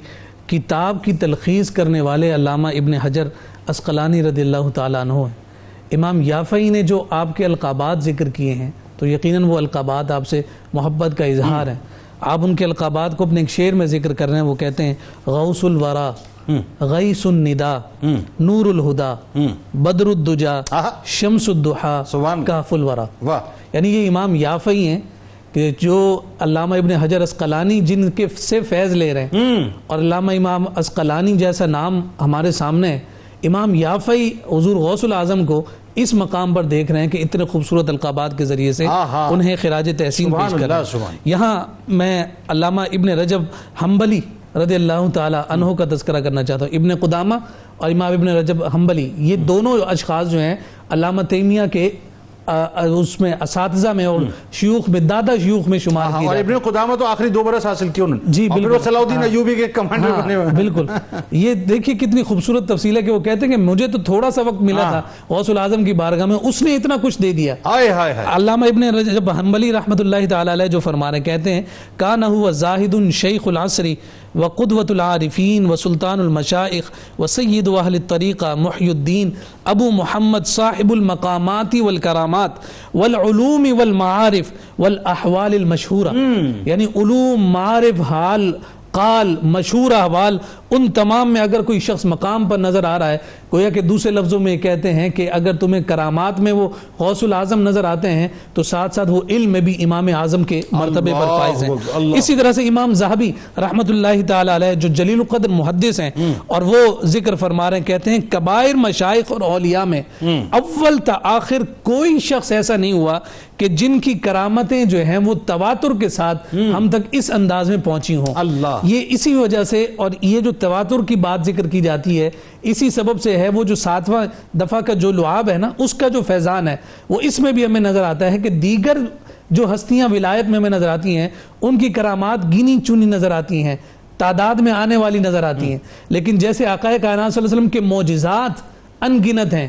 کتاب کی تلخیص کرنے والے علامہ ابن حجر عسقلانی رضی اللہ تعالیٰ عنہ ہیں. امام یافعی نے جو آپ کے القابات ذکر کیے ہیں تو یقیناً وہ القابات آپ سے محبت کا اظہار ہے. آپ ان کے القابات کو اپنے ایک شعر میں ذکر کر رہے ہیں. وہ کہتے ہیں غوث الورا، غیث الندا، نور الہدا، بدر الدجا، شمس الضحا، کہف الورا. یعنی یہ امام یافعی ہیں کہ جو علامہ ابن حجر عسقلانی جن کے سے فیض لے رہے ہیں، اور علامہ امام عسقلانی جیسا نام ہمارے سامنے ہے. امام یافعی حضور غوث العظم کو اس مقام پر دیکھ رہے ہیں کہ اتنے خوبصورت القابات کے ذریعے سے انہیں خراج تحسین پیش کر رہے ہیں. یہاں میں علامہ ابن رجب حنبلی رضی اللہ تعالی عنہ کا تذکرہ کرنا چاہتا ہوں. ابن قدامہ اور امام ابن رجب حنبلی یہ دونوں اشخاص جو ہیں علامہ تیمیہ کے اس میں اساتذہ میں اور شیوخ میں، دادا شیوخ میں شمار کی. اور ابن قدامہ تو آخری 2 برس حاصل کیے انہوں نے. جی بالکل. صلاح الدین ایوبی کے کمانڈر بنے ہوئے. بالکل. یہ دیکھیے کتنی خوبصورت تفصیل ہے کہ وہ کہتے ہیں کہ مجھے تو تھوڑا سا وقت ملا تھا غوث العظم کی بارگاہ میں، اس نے اتنا کچھ دے دیا. علامہ ابن رجب حنبلی رحمۃ اللہ تعالی علیہ جو فرما رہے کہتے ہیں کان هو زاہد شیخ العصر وقدوۃ العارفین وسلطان المشائخ وسید اہل الطریقہ محی الدین ابو محمد صاحب المقامات والکرامات والعلوم والمعارف والاحوال المشہورہ. یعنی علوم، معارف، حال، قال، مشہور احوال، ان تمام میں اگر کوئی شخص مقام پر نظر آ رہا ہے، گویا کہ دوسرے لفظوں میں کہتے ہیں کہ اگر تمہیں کرامات میں وہ غوث العظم نظر آتے ہیں تو ساتھ ساتھ وہ علم میں بھی امام اعظم کے مرتبے پر فائز ہیں. اسی طرح سے امام ذہبی رحمۃ اللہ تعالی علیہ جو جلیل القدر محدث ہیں اور وہ ذکر فرما رہے ہیں، کہتے ہیں کبائر مشائخ اور اولیاء میں اول تا آخر کوئی شخص ایسا نہیں ہوا کہ جن کی کرامتیں جو ہیں وہ تواتر کے ساتھ ہم تک اس انداز میں پہنچی ہوں. یہ اسی وجہ سے، اور یہ جو تواتر کی بات ذکر کی جاتی ہے اسی سبب سے ہے. وہ جو 7واں دفعہ کا جو لعاب ہے نا، اس کا جو فیضان ہے وہ اس میں بھی ہمیں نظر آتا ہے کہ دیگر جو ہستیاں ولایت میں ہمیں نظر آتی ہیں ان کی کرامات گنی چنی نظر آتی ہیں، تعداد میں آنے والی نظر آتی ہیں. لیکن جیسے آقا کائنات صلی اللہ علیہ وسلم کے معجزات ان گنت ہیں،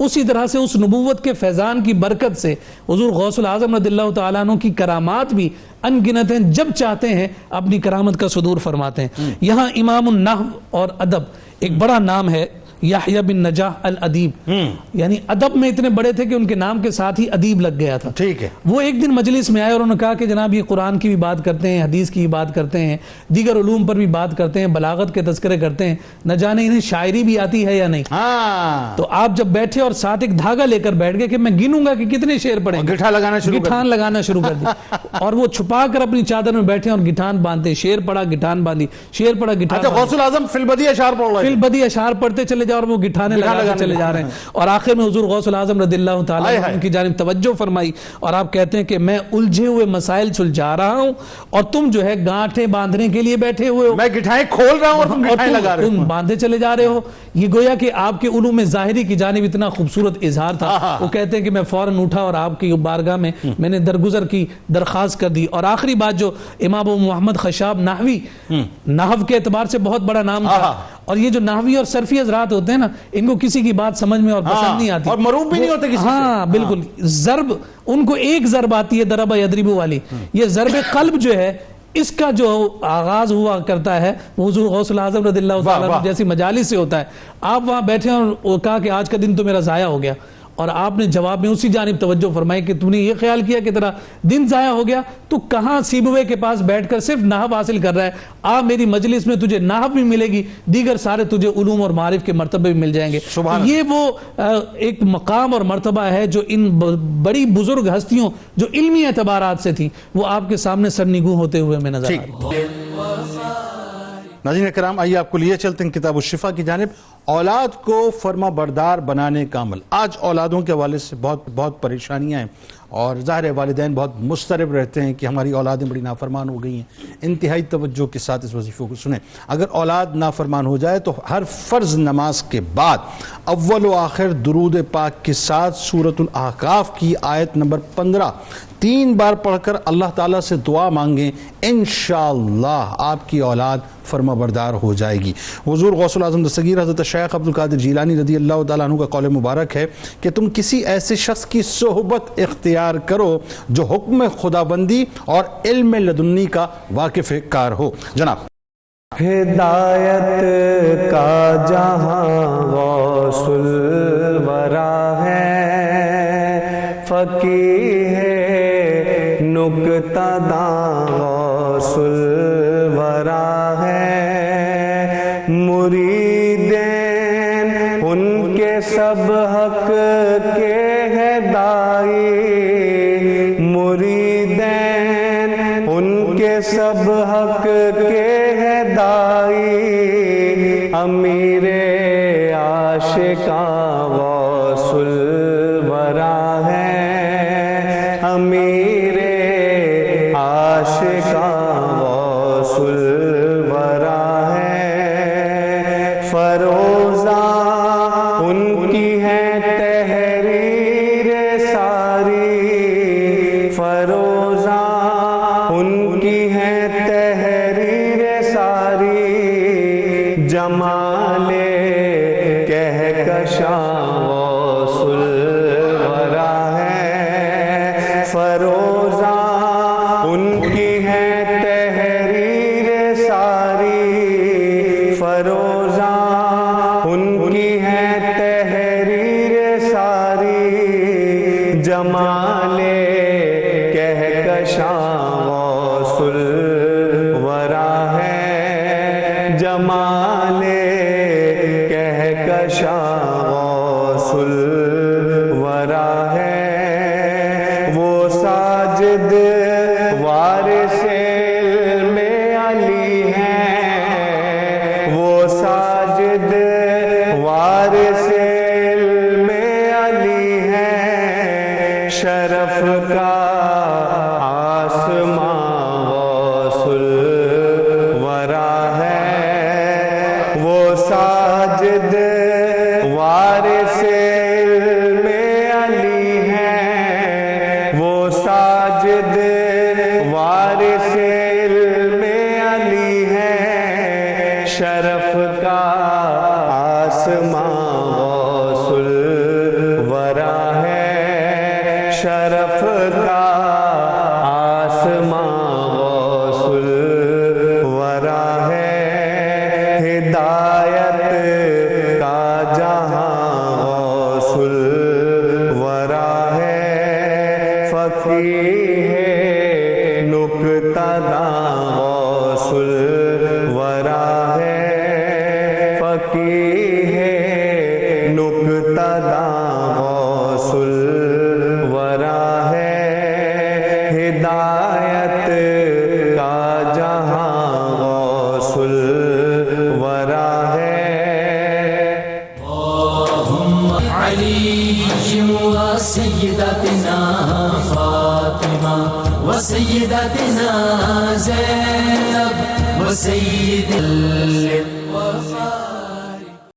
اسی طرح سے اس نبوت کے فیضان کی برکت سے حضور غوث العظم رضی اللہ تعالیٰ عنہ کی کرامات بھی ان گنت ہیں. جب چاہتے ہیں اپنی کرامت کا صدور فرماتے ہیں. یہاں امام النحو اور ادب ایک بڑا نام ہے یحییٰ بن نجاح الادیب، یعنی ادب میں اتنے بڑے تھے کہ ان کے نام کے ساتھ ہی ادیب لگ گیا تھا. ٹھیک ہے. وہ ایک دن مجلس میں آئے اور انہوں نے کہا کہ جناب یہ قرآن کی بھی بات کرتے ہیں، حدیث کی بھی بات کرتے ہیں، دیگر علوم پر بھی بات کرتے ہیں، بلاغت کے تذکرے کرتے ہیں، نہ جانے انہیں شاعری بھی آتی ہے یا نہیں. تو آپ جب بیٹھے اور ساتھ ایک دھاگا لے کر بیٹھ گئے کہ میں گنوں گا کہ کتنے شعر پڑھیں، گٹھان لگانا شروع کر دی اور وہ چھپا کر اپنی چادر میں بیٹھے اور گٹھان باندھتے، شعر پڑھا گٹھان باندھی، شعر پڑھا گٹھان. غوث العظم فی البدیع اشعار پڑھ رہے ہیں، فی البدیع اشعار پڑھتے چلے جاؤ اور وہ گٹھانے چلے جا رہے ہیں. اور آخر میں حضور غوث العظم رضی اللہ تعالیٰ عنہ کی جانب توجہ فرمائی اور آپ کہتے ہیں کہ میں الجھے ہوئے مسائل سلجھا رہا ہوں اور تم جو ہے گانٹھیں باندھنے کے لیے بیٹھے ہوئے ہو، میں گٹھائیں کھول رہا ہوں اور تم گٹھائیں لگا رہے ہو، تم باندھے چلے جا رہے ہو. یہ گویا کہ آپ کے علوم ظاہری کی جانب اتنا خوبصورت اظہار تھا. وہ کہتے ہیں کہ میں فوراً اٹھا اور آپ کی بارگاہ میں نے درگزر کی درخواست کر دی. اور آخری بات جو امام ابو محمد خشاب نحوی، نحو کے اعتبار سے بہت بڑا نام تھا، اور یہ جو نحوی اور صرفی حضرات ہوتے ہیں نا، ان کو کسی کی بات سمجھ میں اور پسند نہیں آتی اور مروب بھی نہیں ہوتے کسی سے. ہاں بالکل. ضرب ان کو ایک ضرب آتی ہے ضرب یضرب والی. یہ ضرب قلب جو ہے اس کا جو آغاز ہوا کرتا ہے حضور غوث العظم رضی اللہ تعالیٰ عنہ جیسی مجالس سے ہوتا ہے. آپ وہاں بیٹھے اور کہا کہ آج کا دن تو میرا ضائع ہو گیا، اور آپ نے جواب میں اسی جانب توجہ فرمائی کہ تو نے یہ خیال کیا کہ تیرا دن ضائع ہو گیا، تو کہاں سیبوے کے پاس بیٹھ کر صرف نحو حاصل کر رہا ہے. آپ میری مجلس میں تجھے نحو بھی ملے گی، دیگر سارے تجھے علوم اور معارف کے مرتبے بھی مل جائیں گے. یہ وہ ایک مقام اور مرتبہ ہے جو ان بڑی بزرگ ہستیوں جو علمی اعتبارات سے تھیں وہ آپ کے سامنے سرنگوں ہوتے ہوئے میں نظر آ رہی. ناظرین کرام، آئیے آپ کو لیے چلتے ہیں کتاب الشفا کی جانب. اولاد کو فرما بردار بنانے کا عمل. آج اولادوں کے حوالے سے بہت پریشانیاں ہیں، اور ظاہر والدین بہت مضطرب رہتے ہیں کہ ہماری اولادیں بڑی نافرمان ہو گئی ہیں. انتہائی توجہ کے ساتھ اس وظیفے کو سنیں. اگر اولاد نافرمان ہو جائے تو ہر فرض نماز کے بعد اول و آخر درود پاک کے ساتھ سورۃ الاحقاف کی آیت نمبر 15 3 بار پڑھ کر اللہ تعالیٰ سے دعا مانگیں. انشاءاللہ آپ کی اولاد فرما بردار ہو جائے گی. حضور غوث العظم دستگیر حضرت شیخ شیخ عبد القادر جیلانی رضی اللہ تعالیٰ عنہ کا قول مبارک ہے کہ تم کسی ایسے شخص کی صحبت اختیار کرو جو حکم خدابندی اور علم لدنی کا واقف کار ہو. جناب ہدایت کا جہاں غوث الورا ہے، فقیہ ہے نکتہ داں غوث الورا ہے، مریدین ان کے سب حق کے ہے دائی، مریدین ان کے سب حق کے ہے دائی، امیر عاشقاں غوث الورا ہے، امیر عاشقاں غوث الورا ہے، فروزاں ان کی ہے تحریر ساری، فروزاں ان کی ہے تحریر ساری، جمال کہکشاں غوث الورا ہے، فروزاں ان کی ہے تحریر ساری، فروزاں ان کی ہے تحریر ساری، جمال کہکشاں غوث الورا ہے، جمال کہکشاں غوث الورا ہے، وہ ساجد وارث علم علی ہیں، وہ ساجد وارث علم علی ہیں، شرف کا آسمان غوث الورا ہے، وہ ساجد وارث علم علی ہیں، وہ ساجد وارث علم علی ہیں، شرف کا آسمان غوث الورا ہے، شرف کا آسمان غوث الورا ہے، ہدایت کا جہاں غوث الورا ہے، فقیہ ہے نکتہ داں غوث الورا ہے، فقیہ ہے نکتہ داں غوث الورا ہے، ہدایت کا جہاں غوث الورا ہے. علي وسيدتنا فاطمة وسيدتنا زينب وسيد الوفاء